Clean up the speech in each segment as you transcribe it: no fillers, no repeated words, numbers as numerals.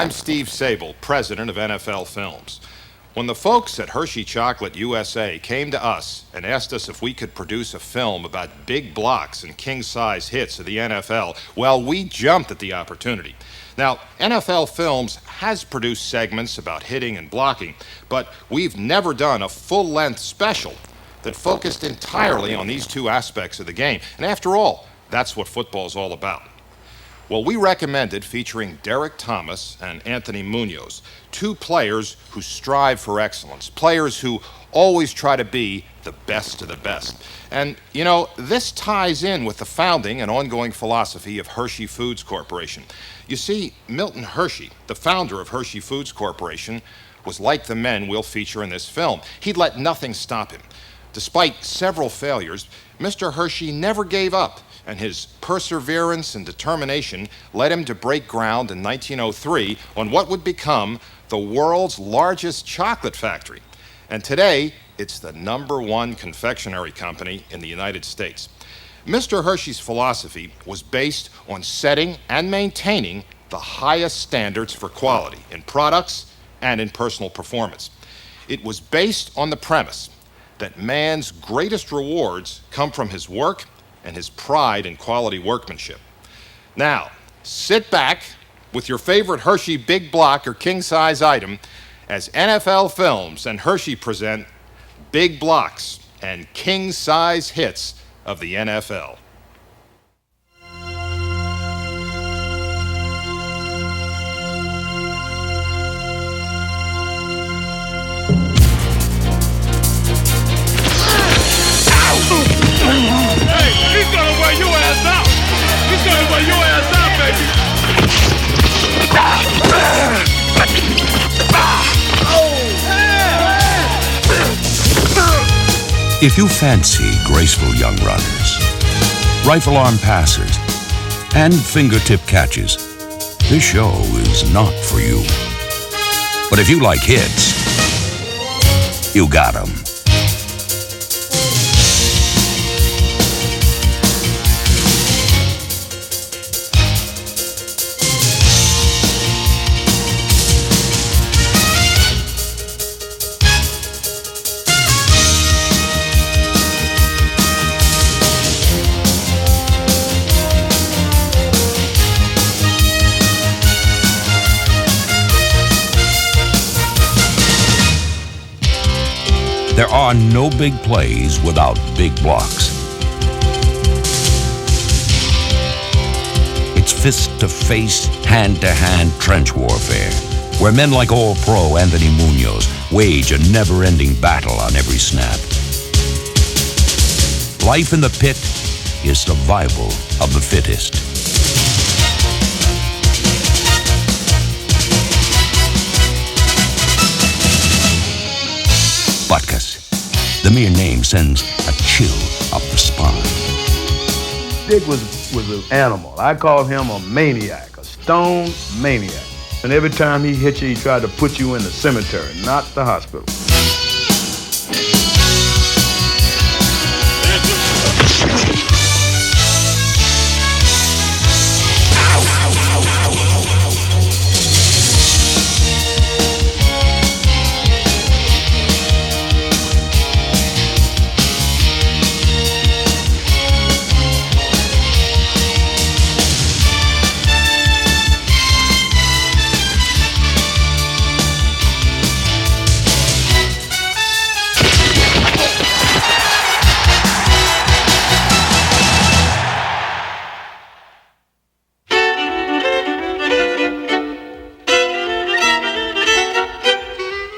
I'm Steve Sable, president of NFL Films. When the folks at Hershey Chocolate USA came to us and asked us if we could produce a film about big blocks and king-size hits of the NFL, well, we jumped at the opportunity. Now, NFL Films has produced segments about hitting and blocking, but we've never done a full-length special that focused entirely on these two aspects of the game. And after all, that's what football's all about. Well, we recommended featuring Derek Thomas and Anthony Munoz, two players who strive for excellence, players who always try to be the best of the best. And, you know, this ties in with the founding and ongoing philosophy of Hershey Foods Corporation. You see, Milton Hershey, the founder of Hershey Foods Corporation, was like the men we'll feature in this film. He'd let nothing stop him. Despite several failures, Mr. Hershey never gave up, and his perseverance and determination led him to break ground in 1903 on what would become the world's largest chocolate factory. And today, it's the #1 confectionery company in the United States. Mr. Hershey's philosophy was based on setting and maintaining the highest standards for quality in products and in personal performance. It was based on the premise that man's greatest rewards come from his work and his pride in quality workmanship. Now, sit back with your favorite Hershey Big Block or king-size item as NFL Films and Hershey present Big Blocks and king-size hits of the NFL. He's gonna wear your ass out! He's gonna wear your ass out, baby! If you fancy graceful young runners, rifle arm passers, and fingertip catches, this show is not for you. But if you like hits, you got them. There are no big plays without big blocks. It's fist-to-face, hand-to-hand trench warfare, where men like All-Pro Anthony Munoz wage a never-ending battle on every snap. Life in the pit is survival of the fittest. Butkus. The mere name sends a chill up the spine. Dick was an animal. I call him a maniac, a stone maniac. And every time he hit you, he tried to put you in the cemetery, not the hospital.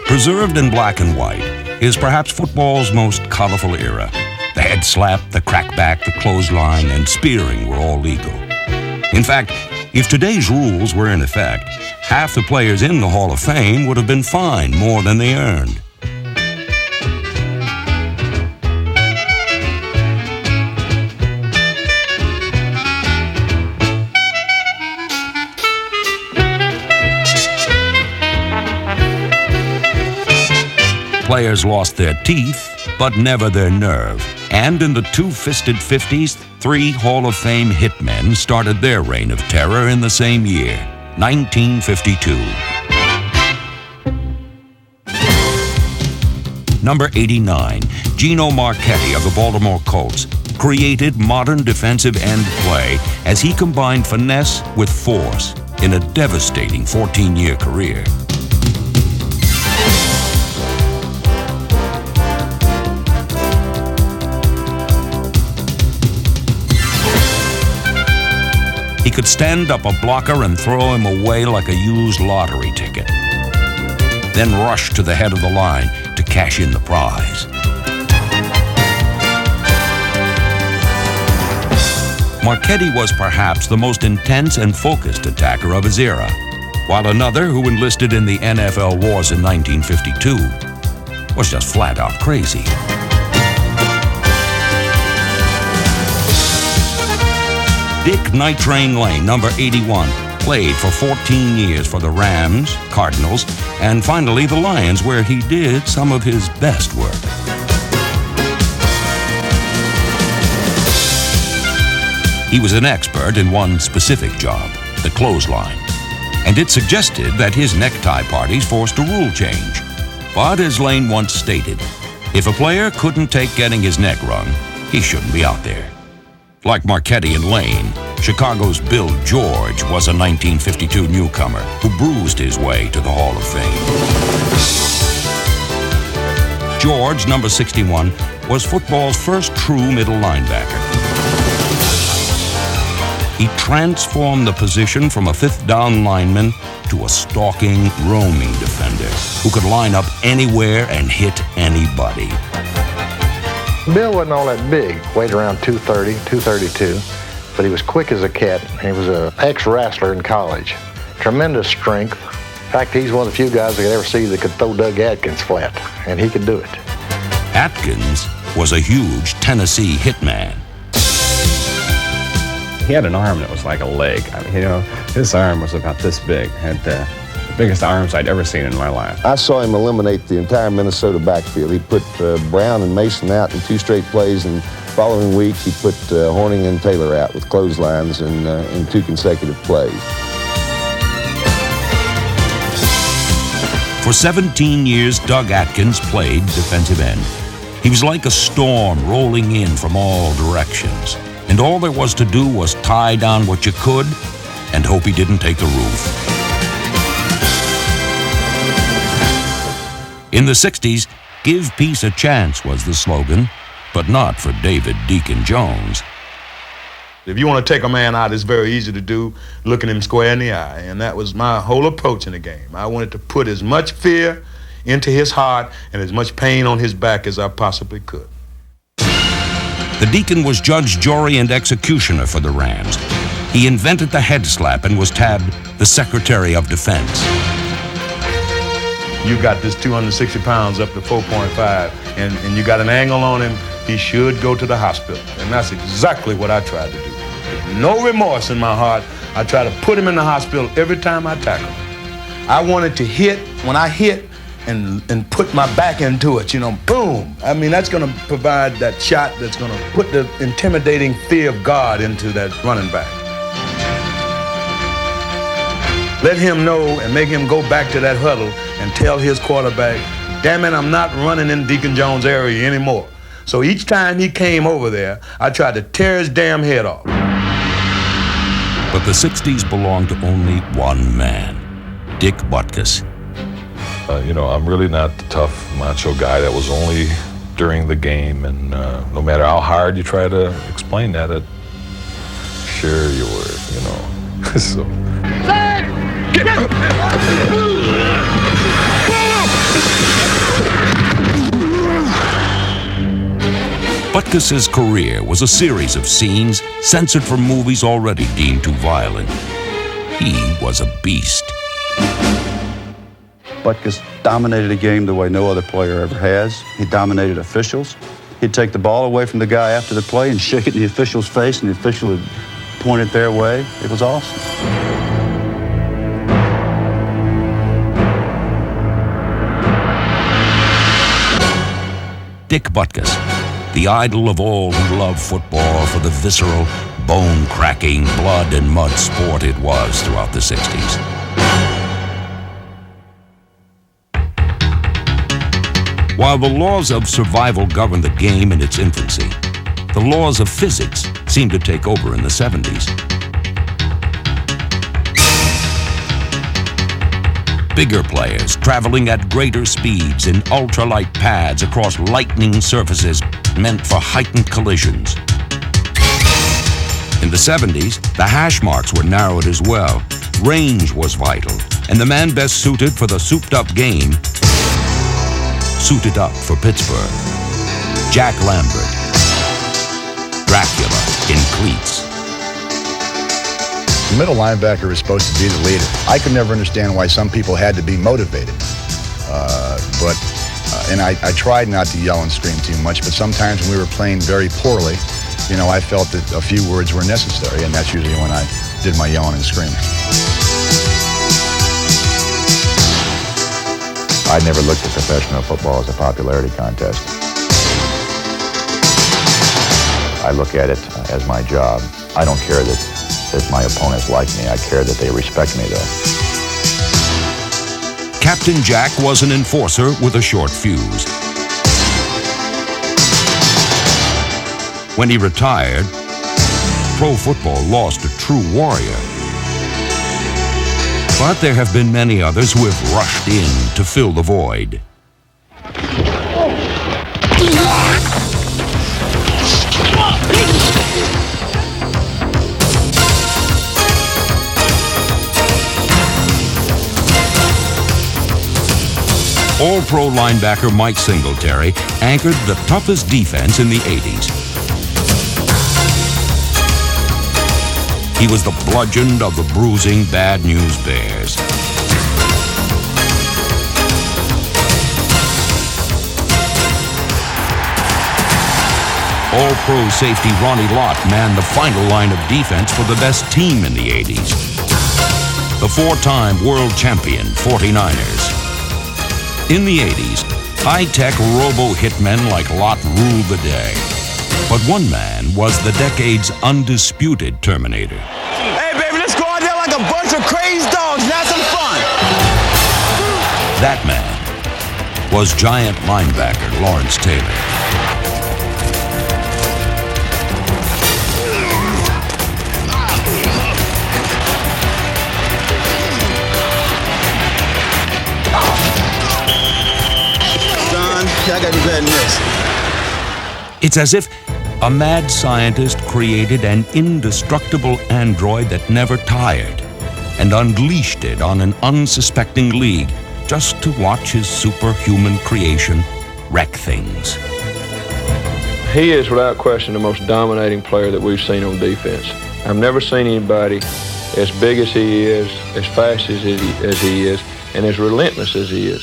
Preserved in black and white is perhaps football's most colorful era. The head slap, the crackback, the clothesline, and spearing were all legal. In fact, if today's rules were in effect, half the players in the Hall of Fame would have been fined more than they earned. Players lost their teeth, but never their nerve. And in the two-fisted 50s, 3 Hall of Fame hitmen started their reign of terror in the same year. 1952. Number 89, Gino Marchetti of the Baltimore Colts created modern defensive end play as he combined finesse with force in a devastating 14-year career. He could stand up a blocker and throw him away like a used lottery ticket, then rush to the head of the line to cash in the prize. Marchetti was perhaps the most intense and focused attacker of his era, while another who enlisted in the NFL wars in 1952 was just flat out crazy. Dick Night Train Lane, number 81, played for 14 years for the Rams, Cardinals, and finally the Lions, where he did some of his best work. He was an expert in one specific job, the clothesline, and it suggested that his necktie parties forced a rule change. But as Lane once stated, if a player couldn't take getting his neck wrung, he shouldn't be out there. Like Marchetti and Lane, Chicago's Bill George was a 1952 newcomer who bruised his way to the Hall of Fame. George, number 61, was football's first true middle linebacker. He transformed the position from a fifth down lineman to a stalking, roaming defender who could line up anywhere and hit anybody. Bill wasn't all that big, weighed around 230, 232, but he was quick as a cat. He was an ex-wrestler in college. Tremendous strength. In fact, he's one of the few guys I could ever see that could throw Doug Atkins flat, and he could do it. Atkins was a huge Tennessee hitman. He had an arm that was like a leg. I mean, his arm was about this big. Had the biggest arms I'd ever seen in my life. I saw him eliminate the entire Minnesota backfield. He put Brown and Mason out in 2 straight plays, and following week he put Horning and Taylor out with clotheslines in 2 consecutive plays. For 17 years, Doug Atkins played defensive end. He was like a storm rolling in from all directions, and all there was to do was tie down what you could and hope he didn't take the roof. In the 60s, "Give peace a chance" was the slogan, but not for David Deacon Jones. If you want to take a man out, it's very easy to do, looking him square in the eye. And that was my whole approach in the game. I wanted to put as much fear into his heart and as much pain on his back as I possibly could. The Deacon was judge, jury, and executioner for the Rams. He invented the head slap and was tabbed the Secretary of Defense. You got this 260 pounds up to 4.5, and you got an angle on him, he should go to the hospital. And that's exactly what I tried to do. With no remorse in my heart, I try to put him in the hospital every time I tackle him. I wanted to hit, when I hit, and put my back into it, boom. I mean, that's gonna provide that shot that's gonna put the intimidating fear of God into that running back. Let him know and make him go back to that huddle and tell his quarterback, damn it, I'm not running in Deacon Jones' area anymore. So each time he came over there, I tried to tear his damn head off. But the 60s belonged to only one man, Dick Butkus. I'm really not the tough, macho guy that was only during the game, and no matter how hard you try to explain that, sure you were, so. Butkus's career was a series of scenes censored from movies already deemed too violent. He was a beast. Butkus dominated a game the way no other player ever has. He dominated officials. He'd take the ball away from the guy after the play and shake it in the official's face, and the official would point it their way. It was awesome. Dick Butkus, the idol of all who love football for the visceral, bone-cracking, blood and mud sport it was throughout the 60s. While the laws of survival governed the game in its infancy, the laws of physics seemed to take over in the 70s. Bigger players traveling at greater speeds in ultralight pads across lightning surfaces meant for heightened collisions. In the 70s, the hash marks were narrowed as well. Range was vital, and the man best suited for the souped-up game suited up for Pittsburgh. Jack Lambert, Dracula in cleats. The middle linebacker is supposed to be the leader. I could never understand why some people had to be motivated. And I tried not to yell and scream too much, but sometimes when we were playing very poorly, I felt that a few words were necessary, and that's usually when I did my yelling and screaming. I never looked at professional football as a popularity contest. I look at it as my job. I don't care that my opponents like me. I care that they respect me, though. Captain Jack was an enforcer with a short fuse. When he retired, pro football lost a true warrior. But there have been many others who have rushed in to fill the void. All-Pro linebacker Mike Singletary anchored the toughest defense in the 80s. He was the bludgeon of the bruising Bad News Bears. All-Pro safety Ronnie Lott manned the final line of defense for the best team in the 80s. The four-time world champion 49ers. In the 80s, high-tech robo-hitmen like Lott ruled the day. But one man was the decade's undisputed Terminator. Hey, baby, let's go out there like a bunch of crazed dogs and have some fun. That man was giant linebacker Lawrence Taylor. I gotta do better than this. It's as if a mad scientist created an indestructible android that never tired and unleashed it on an unsuspecting league just to watch his superhuman creation wreck things. He is, without question, the most dominating player that we've seen on defense. I've never seen anybody as big as he is, as fast as he is, and as relentless as he is.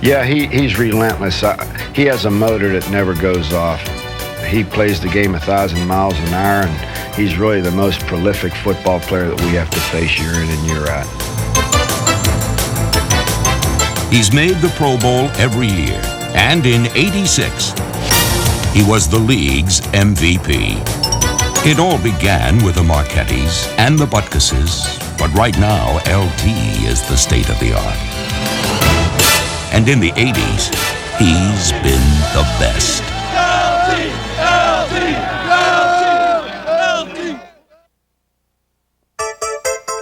Yeah, he's relentless. He has a motor that never goes off. He plays the game 1,000 miles an hour, and he's really the most prolific football player that we have to face year in and year out. He's made the Pro Bowl every year, and in '86, he was the league's MVP. It all began with the Marchettis and the Butkuses, but right now, LT is the state of the art. And in the 80s, he's been the best.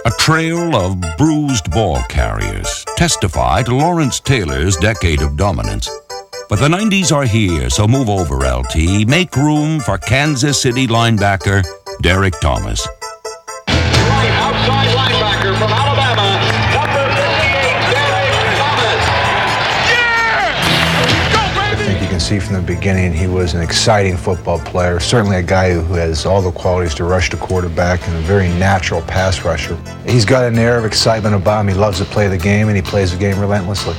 A trail of bruised ball carriers testify to Lawrence Taylor's decade of dominance. But the 90s are here, so move over, LT. Make room for Kansas City linebacker Derek Thomas. Right outside linebacker from Alabama, number 58, Derek Thomas. I think you can see from the beginning he was an exciting football player, certainly a guy who has all the qualities to rush the quarterback and a very natural pass rusher. He's got an air of excitement about him. He loves to play the game, and he plays the game relentlessly.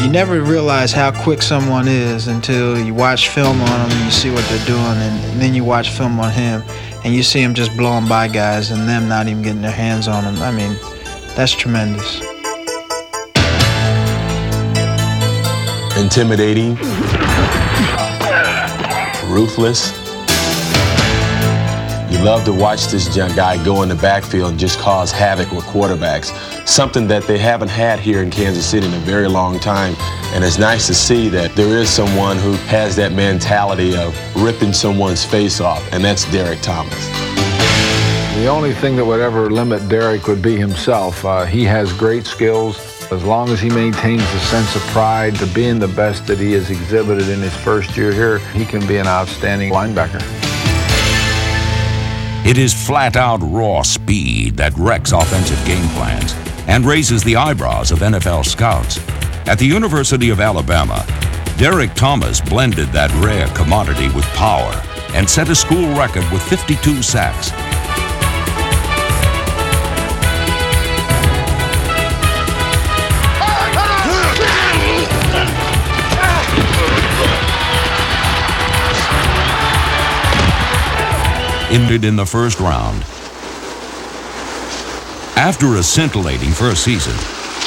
You never realize how quick someone is until you watch film on them and you see what they're doing, and then you watch film on him, and you see him just blowing by guys and them not even getting their hands on them. I mean, that's tremendous. Intimidating, ruthless. You love to watch this young guy go in the backfield and just cause havoc with quarterbacks, something that they haven't had here in Kansas City in a very long time. And it's nice to see that there is someone who has that mentality of ripping someone's face off, and that's Derek Thomas. The only thing that would ever limit Derek would be himself. He has great skills. As long as he maintains the sense of pride to being the best that he has exhibited in his first year here, he can be an outstanding linebacker. It is flat-out raw speed that wrecks offensive game plans and raises the eyebrows of NFL scouts. At the University of Alabama, Derek Thomas blended that rare commodity with power and set a school record with 52 sacks. Ended in the first round. After a scintillating first season,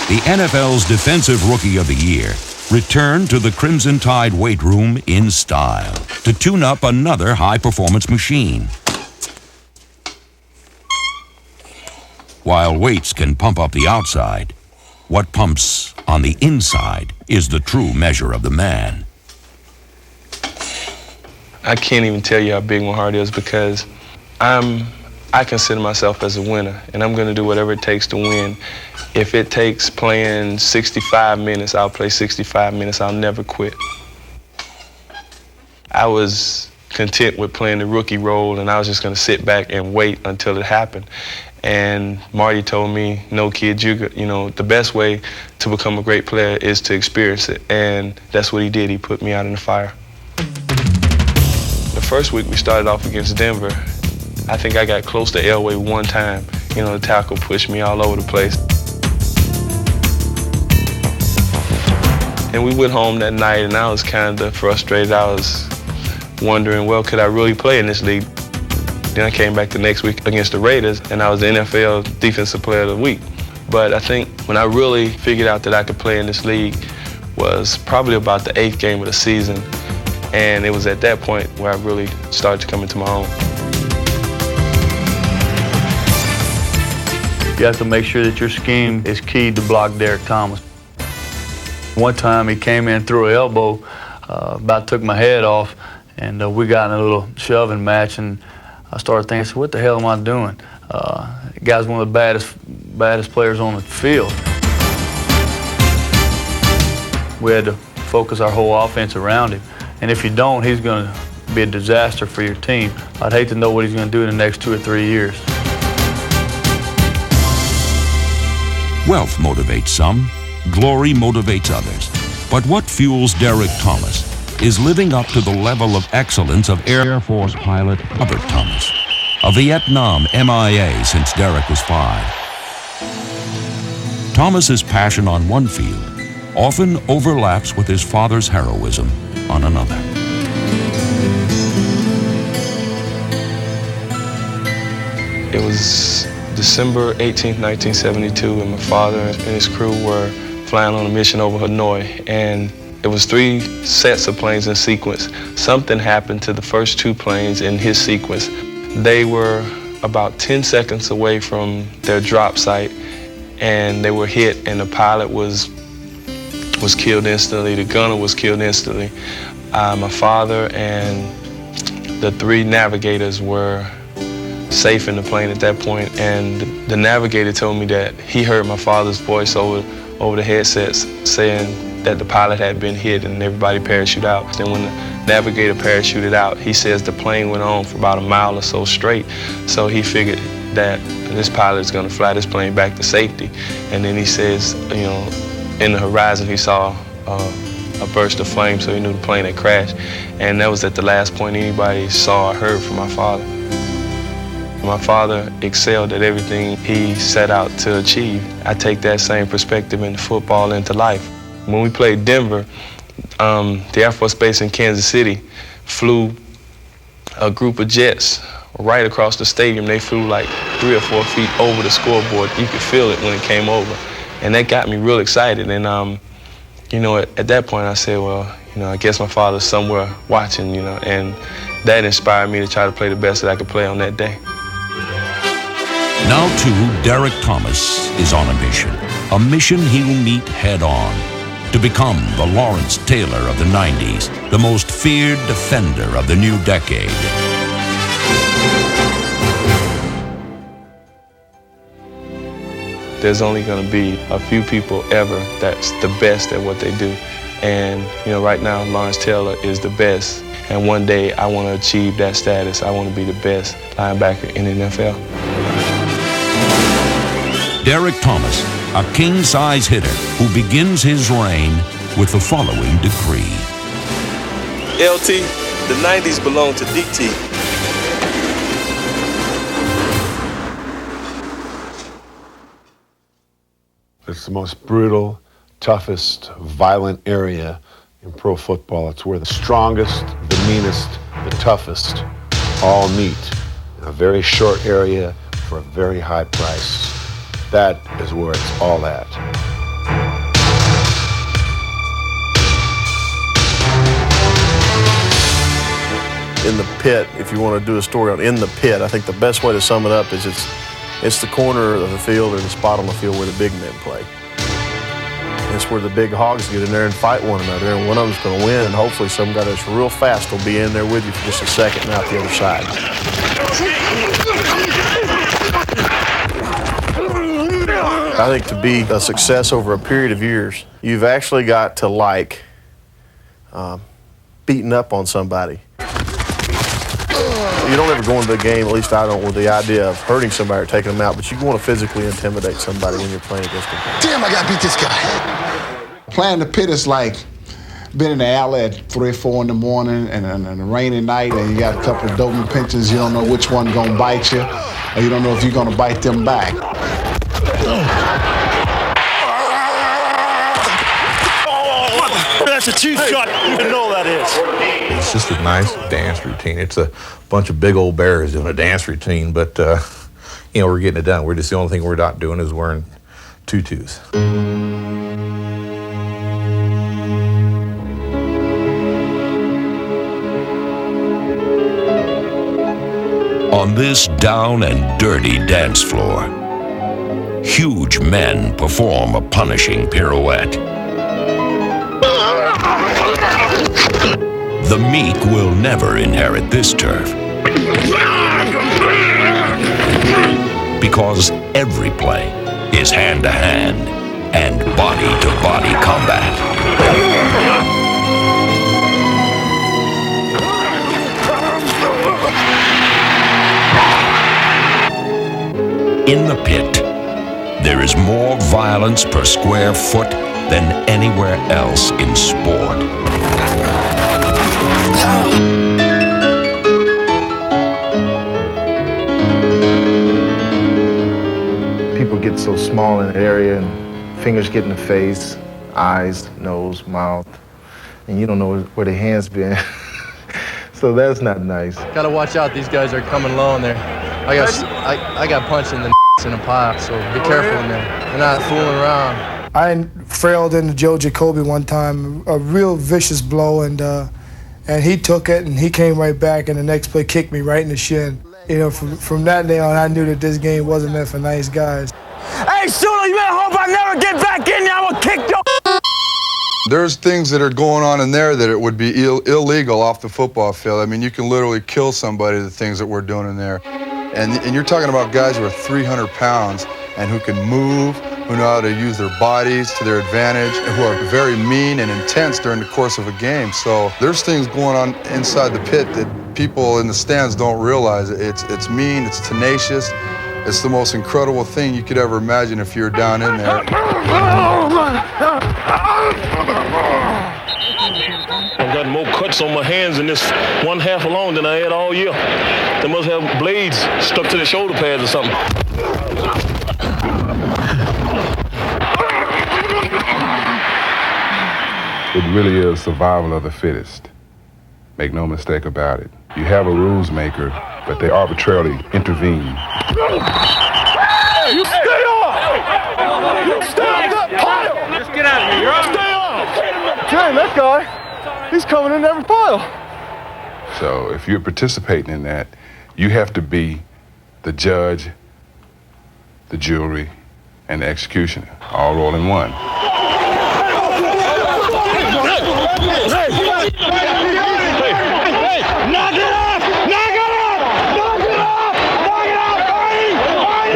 the NFL's Defensive Rookie of the Year returned to the Crimson Tide weight room in style to tune up another high-performance machine. While weights can pump up the outside, what pumps on the inside is the true measure of the man. I can't even tell you how big my heart is because I consider myself as a winner, and I'm going to do whatever it takes to win. If it takes playing 65 minutes, I'll play 65 minutes. I'll never quit. I was content with playing the rookie role, and I was just going to sit back and wait until it happened. And Marty told me, no, kid, you know, the best way to become a great player is to experience it, and that's what he did. He put me out in the fire. The first week we started off against Denver, I think I got close to Elway one time. You know, the tackle pushed me all over the place. And we went home that night, and I was kind of frustrated. I was wondering, well, could I really play in this league? Then I came back the next week against the Raiders, and I was the NFL Defensive Player of the Week. But I think when I really figured out that I could play in this league was probably about the 8th game of the season. And it was at that point where I really started to come into my own. You have to make sure that your scheme is keyed to block Derek Thomas. One time he came in, threw an elbow, about took my head off, and we got in a little shoving match, and I started thinking, so what the hell am I doing? The guy's one of the baddest players on the field. We had to focus our whole offense around him, and if you don't, he's going to be a disaster for your team. I'd hate to know what he's going to do in the next 2 or 3 years. Wealth motivates some, glory motivates others. But what fuels Derek Thomas is living up to the level of excellence of Air Force pilot Robert Thomas, a Vietnam MIA since Derek was 5. Thomas's passion on one field often overlaps with his father's heroism on another. It was December 18th, 1972, and my father and his crew were flying on a mission over Hanoi, and it was 3 sets of planes in sequence. Something happened to the first 2 planes in his sequence. They were about 10 seconds away from their drop site, and they were hit, and the pilot was killed instantly. The gunner was killed instantly. My father and the 3 navigators were safe in the plane at that point, and the navigator told me that he heard my father's voice over the headsets saying that the pilot had been hit and everybody parachuted out. Then when the navigator parachuted out, he says the plane went on for about a mile or so straight, so he figured that this pilot is going to fly this plane back to safety. And then he says, you know, in the horizon he saw a burst of flame, so he knew the plane had crashed, and that was at the last point anybody saw or heard from my father. My father excelled at everything he set out to achieve. I take that same perspective into football, into life. When we played Denver, the Air Force Base in Kansas City flew a group of jets right across the stadium. They flew like 3 or 4 feet over the scoreboard. You could feel it when it came over. And that got me real excited. And, you know, at that point I said, well, you know, I guess my father's somewhere watching, you know, and that inspired me to try to play the best that I could play on that day. Now, too, Derek Thomas is on a mission he'll meet head-on, to become the Lawrence Taylor of the 90s, the most feared defender of the new decade. There's only going to be a few people ever that's the best at what they do. And, you know, right now, Lawrence Taylor is the best. And one day, I want to achieve that status. I want to be the best linebacker in the NFL. Derek Thomas, a king-size hitter who begins his reign with the following decree. LT, the 90s belong to DT. It's the most brutal, toughest, violent area in pro football. It's where the strongest, the meanest, the toughest all meet in a very short area for a very high price. That is where it's all at. In the pit, if you want to do a story on In the Pit, I think the best way to sum it up is it's the corner of the field or the spot on the field where the big men play. It's where the big hogs get in there and fight one another, and one of them's going to win, and hopefully some guy that's real fast will be in there with you for just a second and out the other side. I think to be a success over a period of years, you've actually got to like beating up on somebody. You don't ever go into the game, at least I don't, with the idea of hurting somebody or taking them out, but you want to physically intimidate somebody when you're playing against them. Damn, I got to beat this guy. Playing the pit is like being in the alley at 3 or 4 in the morning and a rainy night, and you got a couple of Doberman pinchers. You don't know which one going to bite you, or you don't know if you're going to bite them back. That's a cheap shot. You know that is. It's just a nice dance routine. It's a bunch of big old bears doing a dance routine, but you know, we're getting it done. We're just the only thing we're not doing is wearing tutus. On this down and dirty dance floor, huge men perform a punishing pirouette. The meek will never inherit this turf, because every play is hand-to-hand and body-to-body combat. In the pit, there is more violence per square foot than anywhere else in sport. People get so small in an area and fingers get in the face, eyes, nose, mouth, and you don't know where their hands been. So that's not nice. Gotta watch out, these guys are coming low in there. I got punched in the in a pile, so be careful in there. They're not fooling around. I trailed into Joe Jacoby one time, a real vicious blow, and he took it and he came right back, and the next play kicked me right in the shin. You know, from that day on, I knew that this game wasn't meant for nice guys. Hey, Sula, you better hope I never get back in there. I will kick your... There's things that are going on in there that it would be illegal off the football field. I mean, you can literally kill somebody, the things that we're doing in there. And you're talking about guys who are 300 pounds and who can move, who know how to use their bodies to their advantage, and who are very mean and intense during the course of a game. So there's things going on inside the pit that people in the stands don't realize. It's mean, it's tenacious. It's the most incredible thing you could ever imagine if you were down in there. I've got more cuts on my hands in this one half alone than I had all year. They must have blades stuck to the shoulder pads or something. It really is survival of the fittest. Make no mistake about it. You have a rules maker but they arbitrarily intervene. Hey, you stay off! You stay off that pile! Just get out of here, you're on. Stay off! Dang, that guy, he's coming in every pile. So if you're participating in that, you have to be the judge, the jury, and the executioner, all in one.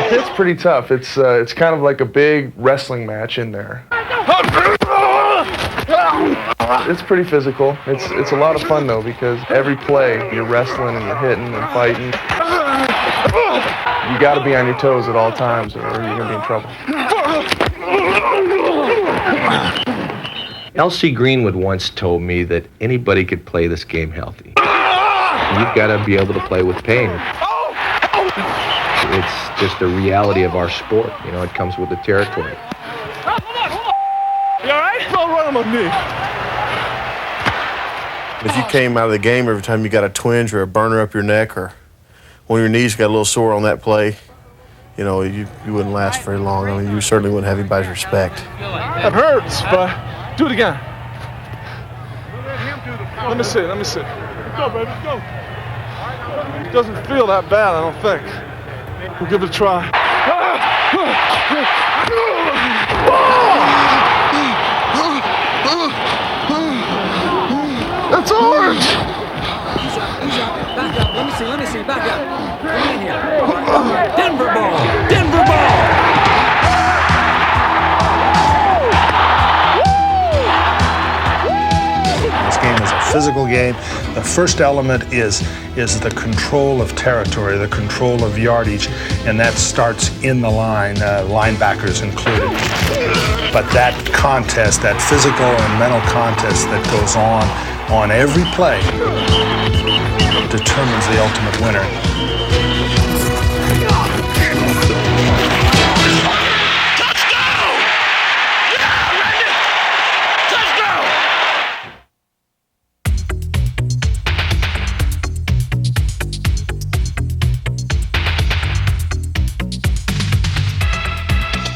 It's pretty tough. It's kind of like a big wrestling match in there. It's pretty physical. It's a lot of fun though, because every play you're wrestling and you're hitting and fighting. You got to be on your toes at all times, or you're gonna be in trouble. L.C. Greenwood once told me that anybody could play this game healthy. You've got to be able to play with pain. It's just the reality of our sport. You know, it comes with the territory. You all right? Don't run on my knee. If you came out of the game every time you got a twinge or a burner up your neck or one of your knees got a little sore on that play, you know, you wouldn't last very long. I mean, you certainly wouldn't have anybody's respect. That hurts, but do it again. Let me see. Let's go, baby, let's go. It doesn't feel that bad, I don't think. We'll give it a try. That's orange! Back up. Let me see. Back up. Come in here. Denver ball. Denver ball. This game is a physical game. The first element is the control of territory, the control of yardage, and that starts in the line, linebackers included. But that contest, that physical and mental contest that goes on every play, determines the ultimate winner.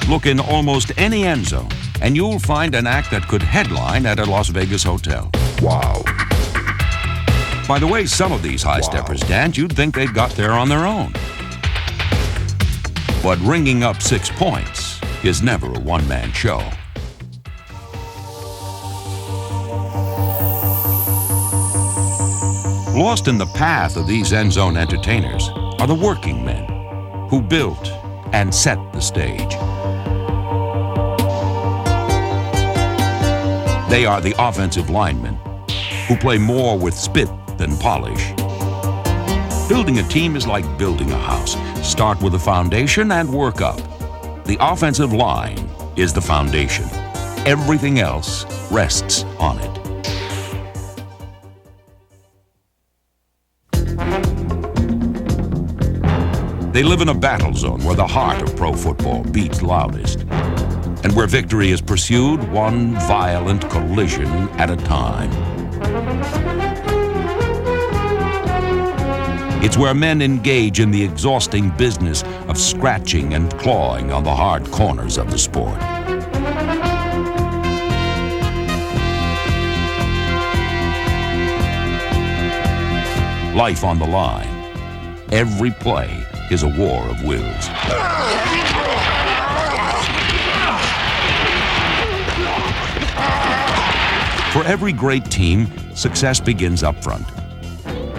Look in almost any end zone, and you'll find an act that could headline at a Las Vegas hotel. Wow. By the way some of these high-steppers dance, you'd think they'd got there on their own. But ringing up 6 points is never a one-man show. Lost in the path of these end zone entertainers are the working men who built and set the stage. They are the offensive linemen who play more with spit than polish. Building a team is like building a house. Start with a foundation and work up. The offensive line is the foundation. Everything else rests on it. They live in a battle zone where the heart of pro football beats loudest, and where victory is pursued one violent collision at a time. It's where men engage in the exhausting business of scratching and clawing on the hard corners of the sport. Life on the line. Every play is a war of wills. For every great team, success begins up front.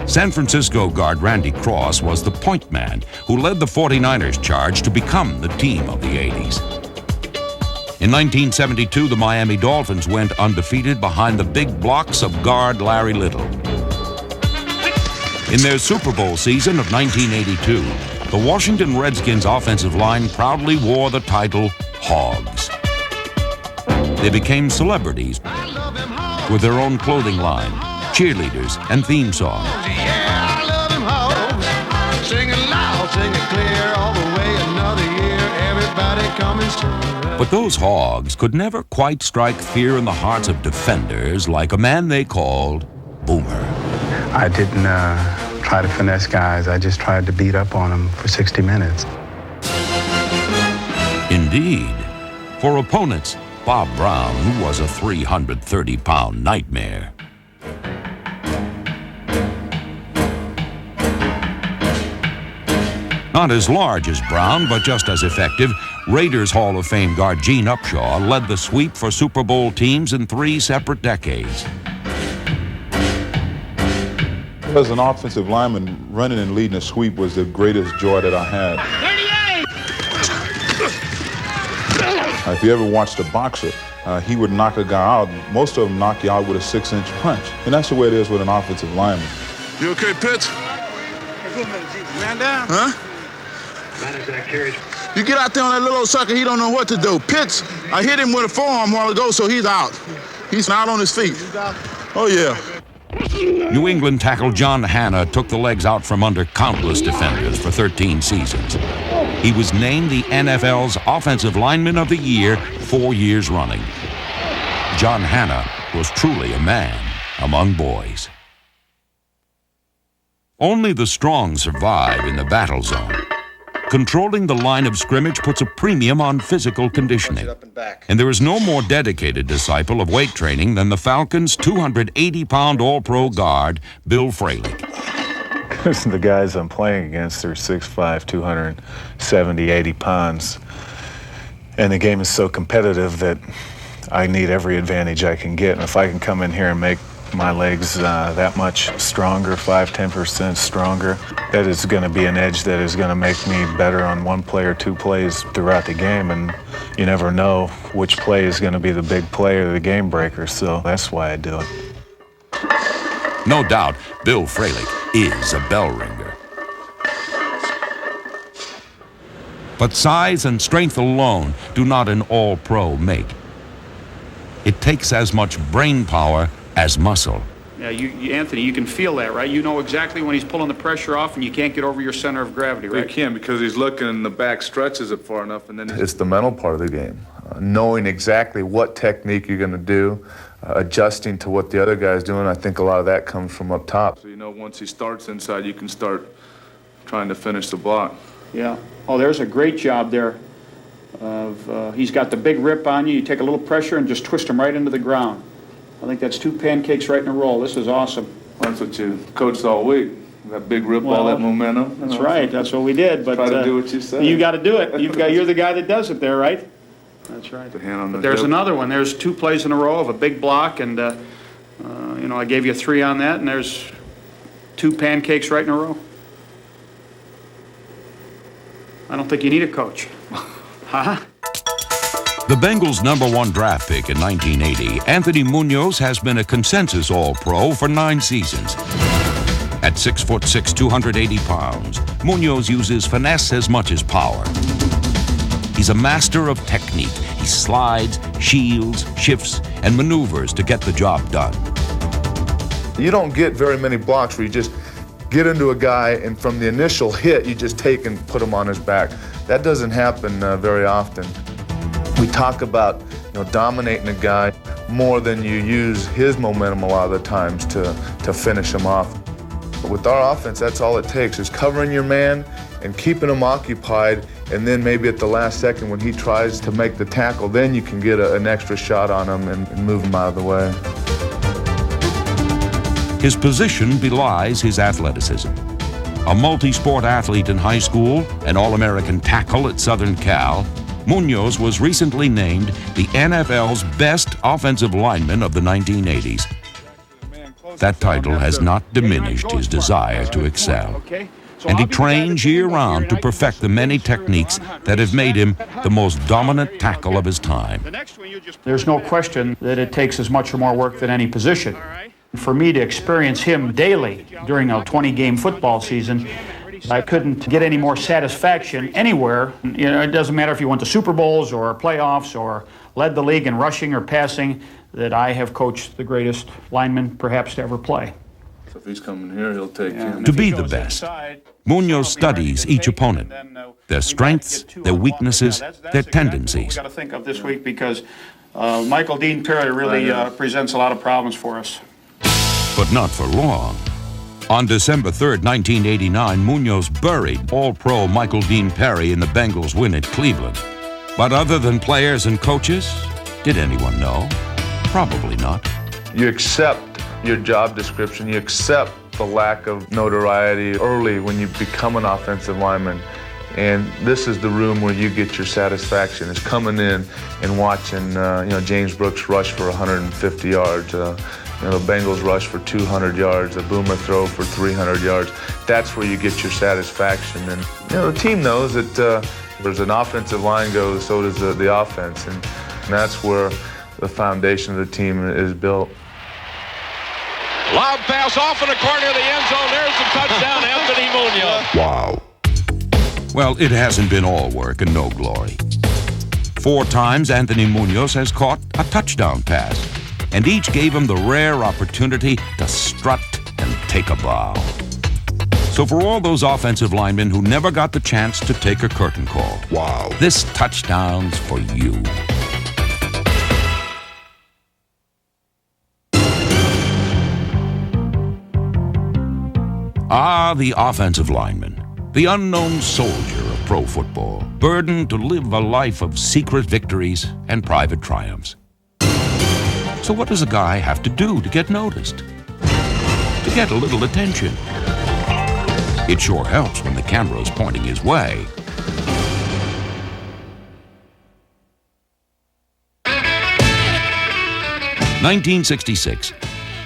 San Francisco guard Randy Cross was the point man who led the 49ers charge to become the team of the 80s. In 1972, the Miami Dolphins went undefeated behind the big blocks of guard Larry Little. In their Super Bowl season of 1982, the Washington Redskins offensive line proudly wore the title Hogs. They became celebrities with their own clothing line, cheerleaders, and theme songs. Yeah, I love them hogs. Sing it loud, sing it clear, all the way another year. Everybody coming strong. But those Hogs could never quite strike fear in the hearts of defenders like a man they called Boomer. I didn't try to finesse guys. I just tried to beat up on them for 60 minutes. Indeed. For opponents, Bob Brown was a 330-pound nightmare. Not as large as Brown, but just as effective, Raiders Hall of Fame guard Gene Upshaw led the sweep for Super Bowl teams in 3 separate decades. As an offensive lineman, running and leading a sweep was the greatest joy that I had. 38! If you ever watched a boxer, he would knock a guy out. Most of them knock you out with a 6-inch punch. And that's the way it is with an offensive lineman. You okay, Pitts? Man down. Huh? You get out there on that little old sucker, he don't know what to do. Pitts, I hit him with a forearm a while ago, so he's out. He's not on his feet. Oh, yeah. New England tackle John Hanna took the legs out from under countless defenders for 13 seasons. He was named the NFL's Offensive Lineman of the Year 4 years running. John Hanna was truly a man among boys. Only the strong survive in the battle zone. Controlling the line of scrimmage puts a premium on physical conditioning. And there is no more dedicated disciple of weight training than the Falcons' 280-pound All-Pro guard, Bill Fralick. The guys I'm playing against are 6'5", 270, 80 pounds. And the game is so competitive that I need every advantage I can get. And if I can come in here and make my legs that much stronger, 5-10% stronger, that is going to be an edge that is going to make me better on one play or two plays throughout the game. And you never know which play is going to be the big play or the game breaker, so that's why I do it. No doubt, Bill Fralick is a bell ringer. But size and strength alone do not an all-pro make. It takes as much brain power as muscle. Yeah, Anthony, you can feel that, right? You know exactly when he's pulling the pressure off and you can't get over your center of gravity, right? You can, because he's looking and the back stretches it far enough, and then it's the mental part of the game. Knowing exactly what technique you're going to do, adjusting to what the other guy's doing. I think a lot of that comes from up top. So you know, once he starts inside, you can start trying to finish the block. Yeah. Oh, there's a great job there. He's got the big rip on you. You take a little pressure and just twist him right into the ground. I think that's 2 pancakes right in a row. This is awesome. That's what you coached all week. That big rip, all that momentum. That's right. That's what we did. But try to do what you said. You got to do it. You're the guy that does it there, right? That's right. The hand on but the there's hip. another one. There's 2 plays in a row of a big block, and you know, I gave you 3 on that, and there's 2 pancakes right in a row. I don't think you need a coach. Huh? The Bengals' #1 draft pick in 1980, Anthony Munoz has been a consensus All-Pro for 9 seasons. At 6'6", 280 pounds, Munoz uses finesse as much as power. He's a master of technique. He slides, shields, shifts, and maneuvers to get the job done. You don't get very many blocks where you just get into a guy and from the initial hit, you just take and put him on his back. That doesn't happen very often. We talk about dominating a guy more than you use his momentum a lot of the times to finish him off. But with our offense, that's all it takes, is covering your man and keeping him occupied, and then maybe at the last second when he tries to make the tackle, then you can get an extra shot on him and move him out of the way. His position belies his athleticism. A multi-sport athlete in high school, an All-American tackle at Southern Cal, Munoz was recently named the NFL's best offensive lineman of the 1980s. That title has not diminished his desire to excel. And he trains year-round to perfect the many techniques that have made him the most dominant tackle of his time. There's no question that it takes as much or more work than any position. For me to experience him daily during a 20-game football season, I couldn't get any more satisfaction anywhere. You know, it doesn't matter if you went to Super Bowls or playoffs or led the league in rushing or passing, that I have coached the greatest lineman perhaps to ever play. So if he's coming here, he'll take him. To be the best, Munoz studies each opponent, their strengths, their weaknesses, their tendencies. We've got to think of this week because Michael Dean Perry really presents a lot of problems for us. But not for long. On December 3rd, 1989, Munoz buried All-Pro Michael Dean Perry in the Bengals' win at Cleveland. But other than players and coaches, did anyone know? Probably not. You accept your job description, you accept the lack of notoriety early when you become an offensive lineman. And this is the room where you get your satisfaction, is coming in and watching James Brooks rush for 150 yards, the Bengals rush for 200 yards, a boomer throw for 300 yards. That's where you get your satisfaction. And the team knows that there's an offensive line goes, so does the offense. And that's where the foundation of the team is built. Lob pass off in the corner of the end zone. There's the touchdown, Anthony Munoz. Wow. Well, it hasn't been all work and no glory. 4 times Anthony Munoz has caught a touchdown pass, and each gave him the rare opportunity to strut and take a bow. So for all those offensive linemen who never got the chance to take a curtain call, wow, this touchdown's for you. Ah, the offensive lineman, the unknown soldier of pro football, burdened to live a life of secret victories and private triumphs. So what does a guy have to do to get noticed? To get a little attention? It sure helps when the camera's pointing his way. "1966,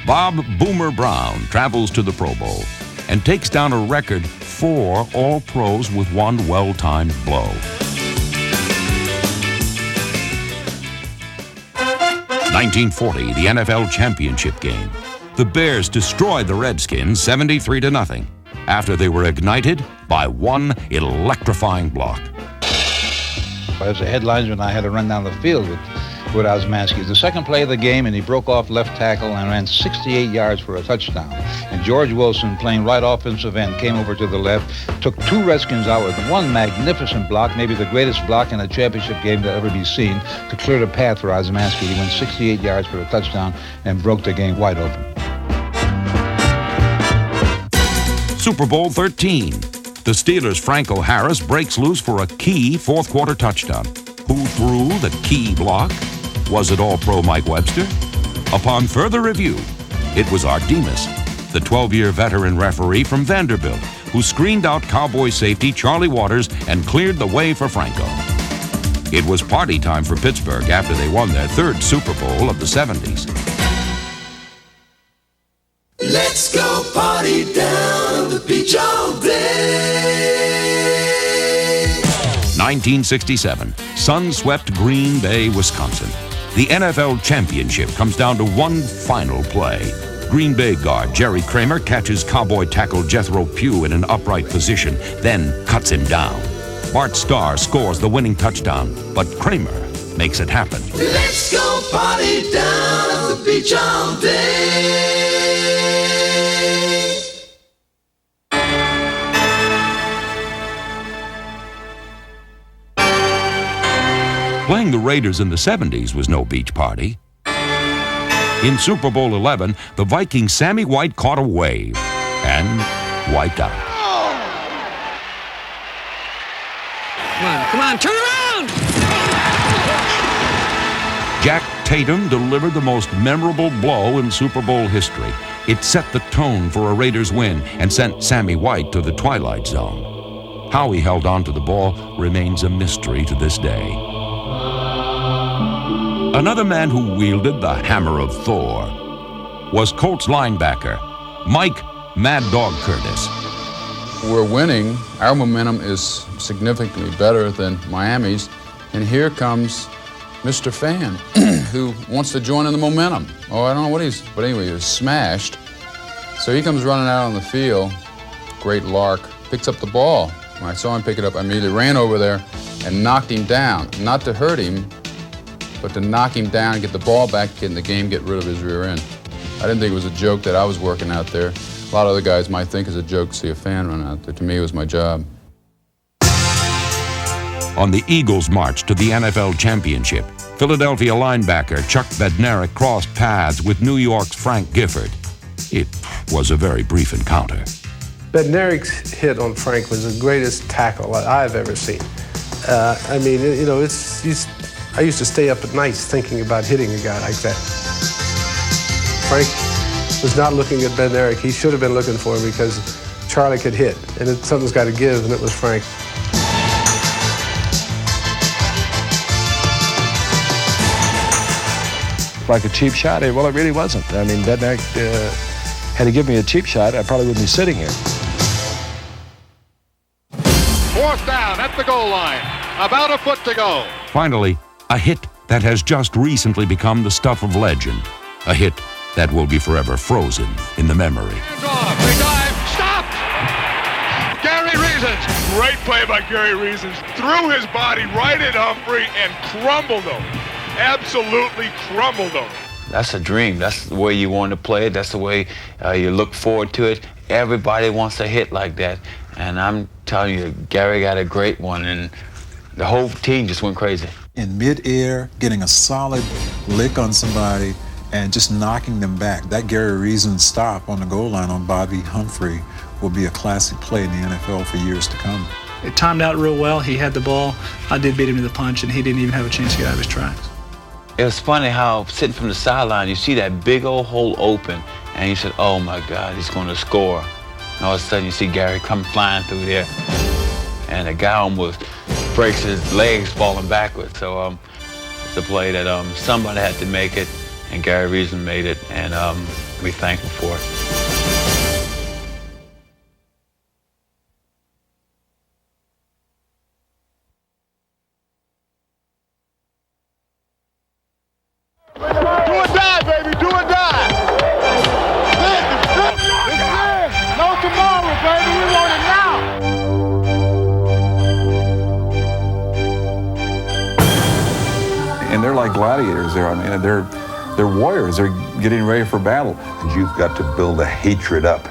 Bob Boomer Brown travels to the Pro Bowl and takes down a record 4 All-Pros with one well-timed blow. 1940, the NFL championship game. The Bears destroyed the Redskins 73-0 after they were ignited by one electrifying block. As a headlinesman, I had to run down the field with Osmanski. It was the second play of the game, and he broke off left tackle and ran 68 yards for a touchdown. And George Wilson, playing right offensive end, came over to the left, took 2 Redskins out with one magnificent block, maybe the greatest block in a championship game to ever be seen, to clear the path for Osmanski. He went 68 yards for a touchdown and broke the game wide open. Super Bowl 13. The Steelers' Franco Harris breaks loose for a key fourth-quarter touchdown. Who threw the key block? Was it All-Pro Mike Webster? Upon further review, it was Art Demas, the 12-year veteran referee from Vanderbilt, who screened out Cowboy safety Charlie Waters and cleared the way for Franco. It was party time for Pittsburgh after they won their 3rd Super Bowl of the 70s. Let's go party down the beach all day. 1967, sun-swept Green Bay, Wisconsin. The NFL championship comes down to one final play. Green Bay guard Jerry Kramer catches Cowboy tackle Jethro Pugh in an upright position, then cuts him down. Bart Starr scores the winning touchdown, but Kramer makes it happen. Let's go party down the beach all day. Playing the Raiders in the 70s was no beach party. In Super Bowl 11, the Vikings' Sammy White caught a wave and wiped out. Come on, turn around! Jack Tatum delivered the most memorable blow in Super Bowl history. It set the tone for a Raiders win and sent Sammy White to the twilight zone. How he held on to the ball remains a mystery to this day. Another man who wielded the hammer of Thor was Colts linebacker Mike Mad Dog Curtis. We're winning. Our momentum is significantly better than Miami's. And here comes Mr. Fan, who wants to join in the momentum. Oh, I don't know what but anyway, he was smashed. So he comes running out on the field, great lark, picks up the ball. When I saw him pick it up, I immediately ran over there and knocked him down. Not to hurt him, but to knock him down, get the ball back, get in the game, get rid of his rear end. I didn't think it was a joke that I was working out there. A lot of other guys might think it's a joke to see a fan run out there. To me, it was my job. On the Eagles' march to the NFL championship, Philadelphia linebacker Chuck Bednarik crossed paths with New York's Frank Gifford. It was a very brief encounter. Bednarik's hit on Frank was the greatest tackle I've ever seen. I mean, you know, I used to stay up at nights thinking about hitting a guy like that. Frank was not looking at Bednarik. He should have been looking for him because Charlie could hit, and something's got to give, and it was Frank. Like a cheap shot? Well, it really wasn't. I mean, Bednarik, had he given me a cheap shot, I probably wouldn't be sitting here. 4th down at the goal line. About a foot to go. Finally, a hit that has just recently become the stuff of legend. A hit that will be forever frozen in the memory. Hands off. They dive. Stop! Gary Reasons. Great play by Gary Reasons. Threw his body right at Humphrey and crumbled him. Absolutely crumbled him. That's a dream. That's the way you want to play it. That's the way you look forward to it. Everybody wants a hit like that. And I'm telling you, Gary got a great one, and the whole team just went crazy. In midair, getting a solid lick on somebody and just knocking them back. That Gary Reasons stop on the goal line on Bobby Humphrey will be a classic play in the NFL for years to come. It timed out real well. He had the ball. I did beat him to the punch, and he didn't even have a chance to get out of his tracks. It was funny how, sitting from the sideline, you see that big old hole open, and you said, oh my God, he's going to score. And all of a sudden, you see Gary come flying through there, and the guy almost breaks his legs falling backwards. So it's a play that somebody had to make it, and Gary Reason made it, and we thank him for it. Do or die, baby. Do or die. This is it. No tomorrow, baby. We want it now. And they're like gladiators there. I mean, they're warriors. They're getting ready for battle. And you've got to build a hatred up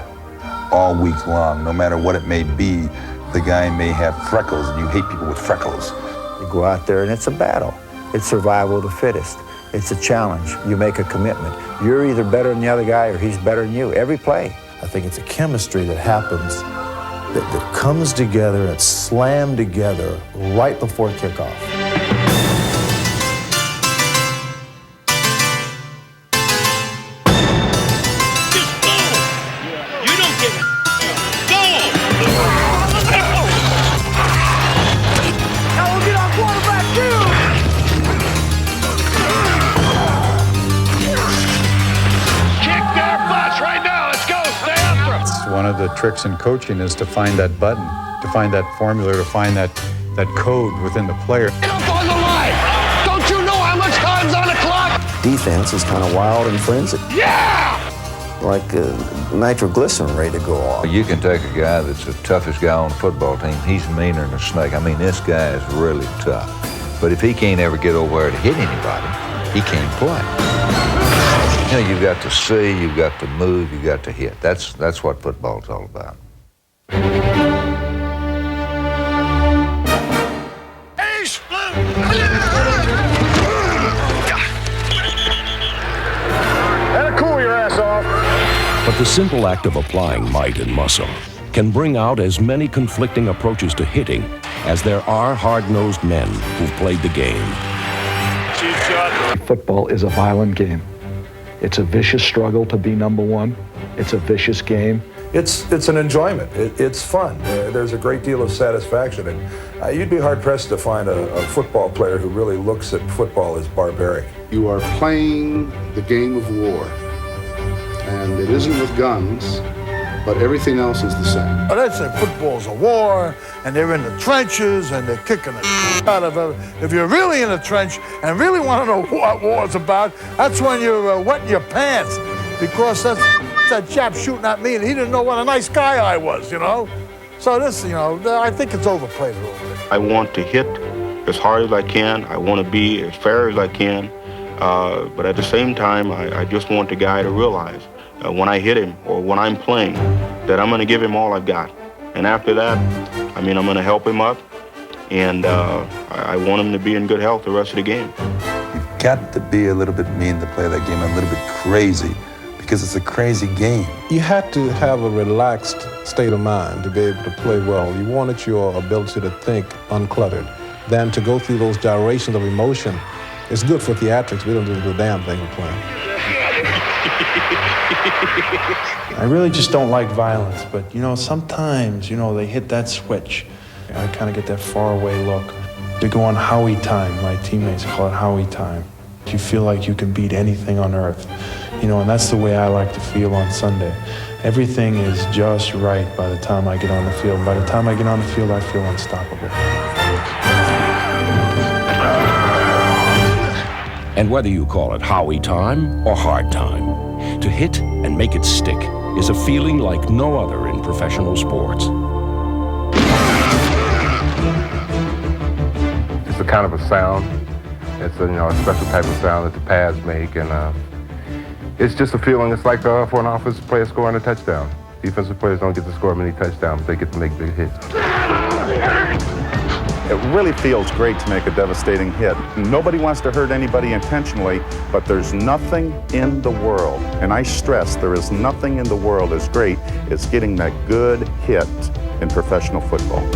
all week long, no matter what it may be. The guy may have freckles, and you hate people with freckles. You go out there, and it's a battle. It's survival of the fittest. It's a challenge. You make a commitment. You're either better than the other guy or he's better than you, every play. I think it's a chemistry that happens, that comes together, it's slammed together right before kickoff. One of the tricks in coaching is to find that button, to find that formula, to find that code within the player. Get up on the line! Don't you know how much time's on the clock? Defense is kind of wild and frenzied. Yeah! Like nitroglycerin ready to go off. You can take a guy that's the toughest guy on the football team. He's meaner than a snake. I mean, this guy is really tough. But if he can't ever get over there to hit anybody, he can't play. You know, you've got to see, you've got to move, you've got to hit. That's what football's all about. That'll cool your ass off. But the simple act of applying might and muscle can bring out as many conflicting approaches to hitting as there are hard-nosed men who've played the game. Football is a violent game. It's a vicious struggle to be number one. It's a vicious game. It's an enjoyment. It's fun. There's a great deal of satisfaction. And you'd be hard-pressed to find a football player who really looks at football as barbaric. You are playing the game of war. And it isn't with guns, but everything else is the same. But I'd say football's a war, and they're in the trenches, and they're kicking the out of it. If you're really in the trench and really want to know what war's about, that's when you're wetting your pants, because that's that chap shooting at me, and he didn't know what a nice guy I was, you know? So this, you know, I think it's overplayed a little bit. I want to hit as hard as I can. I want to be as fair as I can. But at the same time, I just want the guy to realize when I hit him or when I'm playing that I'm going to give him all I've got. And after that, I mean, I'm going to help him up, and I want him to be in good health the rest of the game. You've got to be a little bit mean to play that game, a little bit crazy, because it's a crazy game. You had to have a relaxed state of mind to be able to play well. You wanted your ability to think uncluttered. Then to go through those gyrations of emotion, it's good for theatrics. We don't do a damn thing with playing. I really just don't like violence, but sometimes, they hit that switch. I kind of get that faraway look. They go on Howie time. My teammates call it Howie time. You feel like you can beat anything on earth, and that's the way I like to feel on Sunday. Everything is just right by the time I get on the field. By the time I get on the field, I feel unstoppable. And whether you call it Howie time or hard time, to hit and make it stick is a feeling like no other in professional sports. It's a kind of a sound. It's a special type of sound that the pads make, and it's just a feeling. It's like for an offensive player scoring a touchdown. Defensive players don't get to score many touchdowns, but they get to make big hits. It really feels great to make a devastating hit. Nobody wants to hurt anybody intentionally, but there's nothing in the world, and I stress there is nothing in the world as great as getting that good hit in professional football.